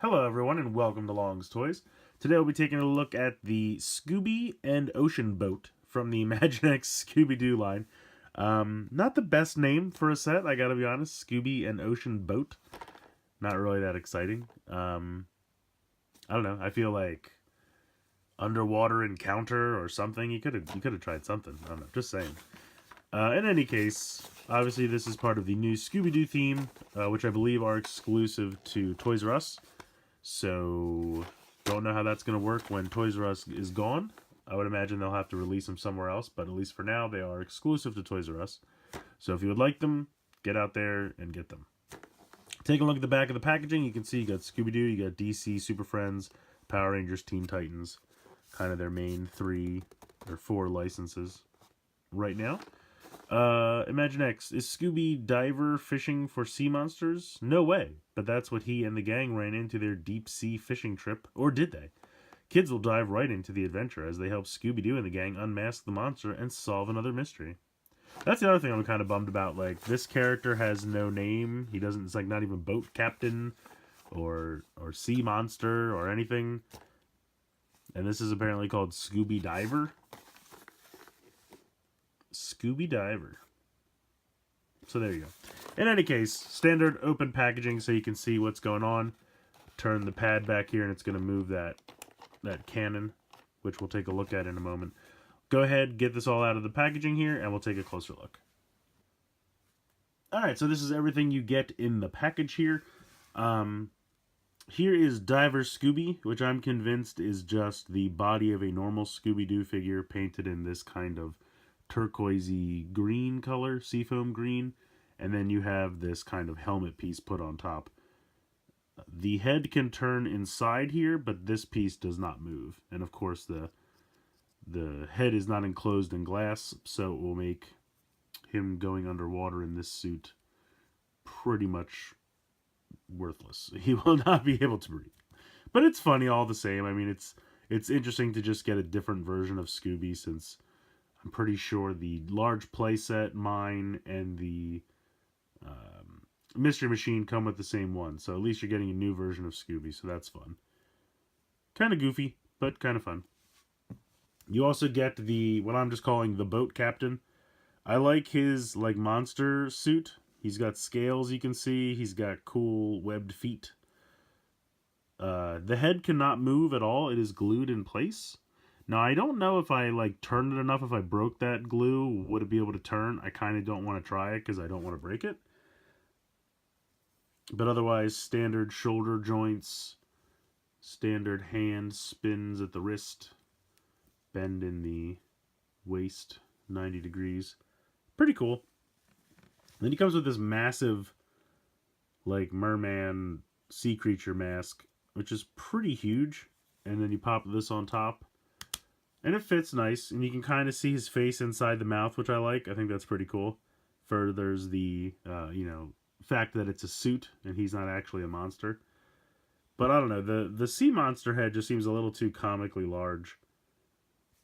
Hello everyone and welcome to Long's Toys. Today we'll be taking a look at the Scooby and Ocean Boat from the Imaginext Scooby-Doo line. Not the best name for a set, I gotta be honest. Scooby and Ocean Boat. Not really that exciting. I don't know, I feel like Underwater Encounter or something. You could have tried something. I don't know, just saying. In any case, obviously this is part of the new Scooby-Doo theme, which I believe are exclusive to Toys R Us. So, don't know how that's going to work when Toys R Us is gone. I would imagine they'll have to release them somewhere else, but at least for now, they are exclusive to Toys R Us. So if you would like them, get out there and get them. Take a look at the back of the packaging. You can see you got Scooby-Doo, you got DC, Super Friends, Power Rangers, Teen Titans. Kind of their main 3 or 4 licenses right now. Imaginext, is Scooby diver fishing for sea monsters? No way, but that's what he and the gang ran into their deep sea fishing trip, or did they? Kids will dive right into the adventure as they help Scooby-Doo and the gang unmask the monster and solve another mystery. That's the other thing I'm kind of bummed about. Like, this character has no name. He doesn't, it's like not even boat captain or sea monster or anything. And this is apparently called Scooby Diver. Scooby Diver. So there you go. In any case, standard open packaging so you can see what's going on. Turn the pad back here and it's going to move that cannon, which we'll take a look at in a moment. Go ahead, get this all out of the packaging here, and we'll take a closer look. Alright, so this is everything you get in the package here. Here is Diver Scooby, which I'm convinced is just the body of a normal Scooby-Doo figure painted in this kind of turquoisey green color, seafoam green, and then you have this kind of helmet piece put on top. The head can turn inside here, but this piece does not move. And of course the head is not enclosed in glass, so it will make him going underwater in this suit pretty much worthless. He will not be able to breathe. But it's funny all the same. I mean, it's interesting to just get a different version of Scooby, since I'm pretty sure the large playset, mine, and the Mystery Machine come with the same one. So at least you're getting a new version of Scooby, so that's fun. Kind of goofy, but kind of fun. You also get what I'm just calling the boat captain. I like his monster suit. He's got scales you can see. He's got cool webbed feet. The head cannot move at all. It is glued in place. Now, I don't know if I, turned it enough. If I broke that glue, would it be able to turn? I kind of don't want to try it because I don't want to break it. But otherwise, standard shoulder joints, standard hand spins at the wrist, bend in the waist, 90 degrees. Pretty cool. Then he comes with this massive, merman sea creature mask, which is pretty huge. And then you pop this on top. And it fits nice, and you can kind of see his face inside the mouth, which I like. I think that's pretty cool. Furthers the, fact that it's a suit, and he's not actually a monster. But I don't know, the sea monster head just seems a little too comically large.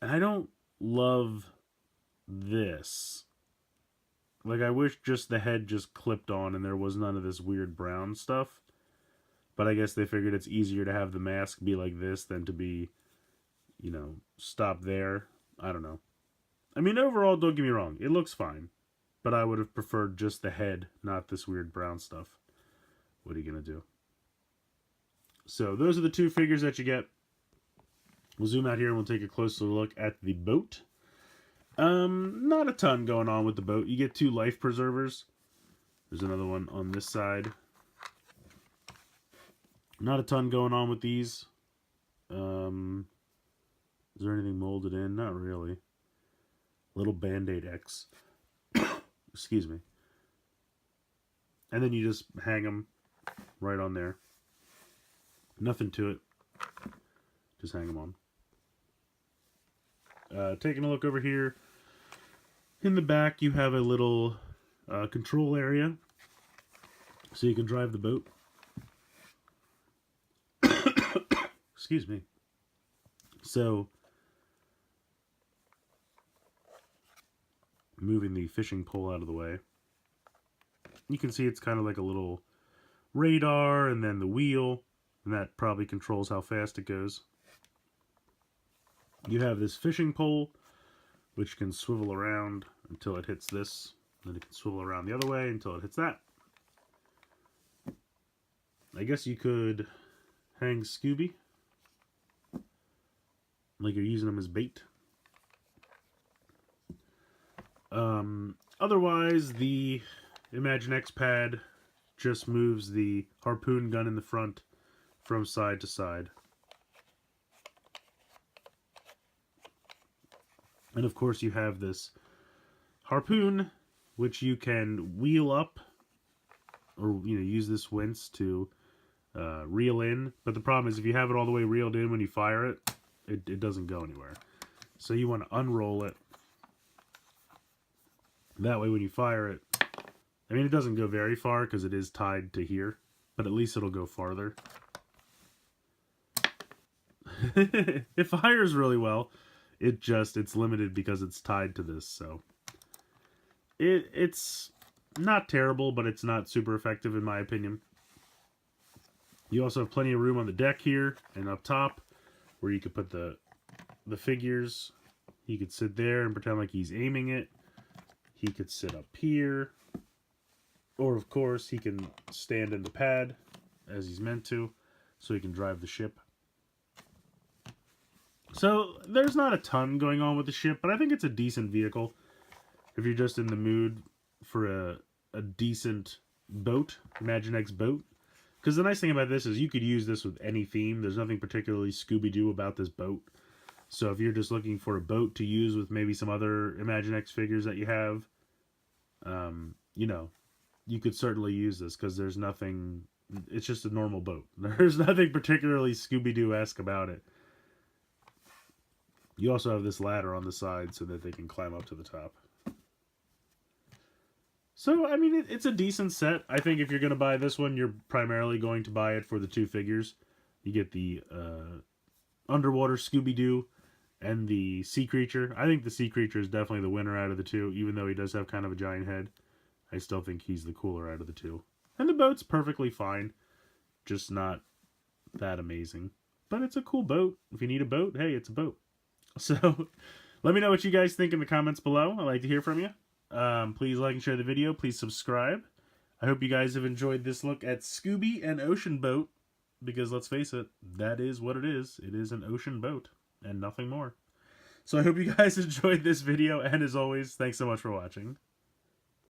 And I don't love this. I wish just the head just clipped on, and there was none of this weird brown stuff. But I guess they figured it's easier to have the mask be like this than to be, stop there. I don't know. I mean, overall, don't get me wrong. It looks fine. But I would have preferred just the head, not this weird brown stuff. What are you going to do? So, those are the 2 figures that you get. We'll zoom out here and we'll take a closer look at the boat. Not a ton going on with the boat. You get 2 life preservers. There's another one on this side. Not a ton going on with these. Is there anything molded in? Not really. Little Band-Aid X. Excuse me. And then you just hang them right on there. Nothing to it. Just hang them on. Taking a look over here. In the back, you have a little control area. So you can drive the boat. Excuse me. So, moving the fishing pole out of the way. You can see it's kind of like a little radar and then the wheel. and that probably controls how fast it goes. You have this fishing pole, which can swivel around until it hits this. Then it can swivel around the other way until it hits that. I guess you could hang Scooby, like you're using them as bait. Otherwise, the Imaginext pad just moves the harpoon gun in the front from side to side. And of course you have this harpoon, which you can wheel up, or use this wince to reel in. But the problem is if you have it all the way reeled in when you fire it, it doesn't go anywhere. So you want to unroll it. That way when you fire it, I mean, it doesn't go very far because it is tied to here, but at least it'll go farther. It fires really well. It's limited because it's tied to this, so it's not terrible, but it's not super effective in my opinion. You also have plenty of room on the deck here and up top where you could put the figures. He could sit there and pretend like he's aiming it. He could sit up here. Or, of course, he can stand in the pad as he's meant to, so he can drive the ship. So, there's not a ton going on with the ship, but I think it's a decent vehicle if you're just in the mood for a decent boat, Imaginext boat. Because the nice thing about this is you could use this with any theme. There's nothing particularly Scooby-Doo about this boat. So if you're just looking for a boat to use with maybe some other Imaginext figures that you have, you could certainly use this because there's nothing, it's just a normal boat. There's nothing particularly Scooby-Doo-esque about it. You also have this ladder on the side so that they can climb up to the top. So, I mean, it's a decent set. I think if you're going to buy this one, you're primarily going to buy it for the two figures. You get the underwater Scooby-Doo and the sea creature. I think the sea creature is definitely the winner out of the two, even though he does have kind of a giant head. I still think he's the cooler out of the two. And the boat's perfectly fine, just not that amazing. But it's a cool boat. If you need a boat, hey, it's a boat. So, let me know what you guys think in the comments below. I'd like to hear from you. Please like and share the video. Please subscribe. I hope you guys have enjoyed this look at Scooby and Ocean Boat, because let's face it, that is what it is. It is an ocean boat and nothing more. So I hope you guys enjoyed this video, and as always, thanks so much for watching.